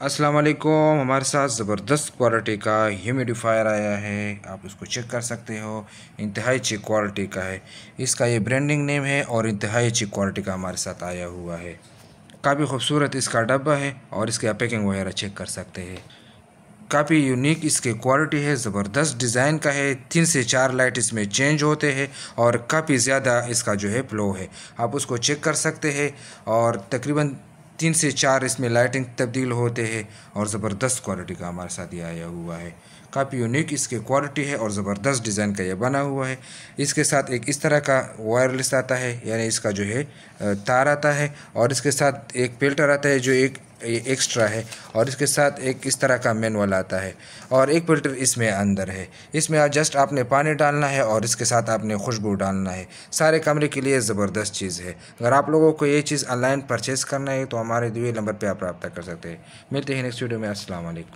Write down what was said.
अस्सलाम वालेकुम। हमारे साथ ज़बरदस्त क्वालिटी का ह्यूमिडिफायर आया है, आप इसको चेक कर सकते हो। इंतहाई अच्छी क्वालिटी का है, इसका ये ब्रांडिंग नेम है और इंतहाई अच्छी क्वालिटी का हमारे साथ आया हुआ है। काफ़ी खूबसूरत इसका डब्बा है और इसका पैकिंग वगैरह चेक कर सकते हैं। काफ़ी यूनिक इसकी क्वालिटी है, ज़बरदस्त डिज़ाइन का है। 3 से 4 लाइट इसमें चेंज होते हैं और काफ़ी ज़्यादा इसका जो है फ्लो है, आप उसको चेक कर सकते हैं। और तकरीबन 3 से 4 इसमें लाइटिंग तब्दील होते हैं और ज़बरदस्त क्वालिटी का हमारे साथ ये आया हुआ है। काफ़ी यूनिक इसकी क्वालिटी है और ज़बरदस्त डिज़ाइन का ये बना हुआ है। इसके साथ एक इस तरह का वायरलेस आता है, यानी इसका जो है तार आता है, और इसके साथ एक फिल्टर आता है जो एक एक्स्ट्रा है, और इसके साथ एक इस तरह का मैनुअल आता है और एक फिल्टर इसमें अंदर है। इसमें जस्ट आपने पानी डालना है और इसके साथ आपने खुशबू डालना है। सारे कमरे के लिए ज़बरदस्त चीज़ है। अगर आप लोगों को ये चीज़ ऑनलाइन परचेज़ करना है तो हमारे दिए नंबर पे आप रब्ता कर सकते हैं। मिलते हैं नेक्स्ट वीडियो में। अस्सलाम वालेकुम।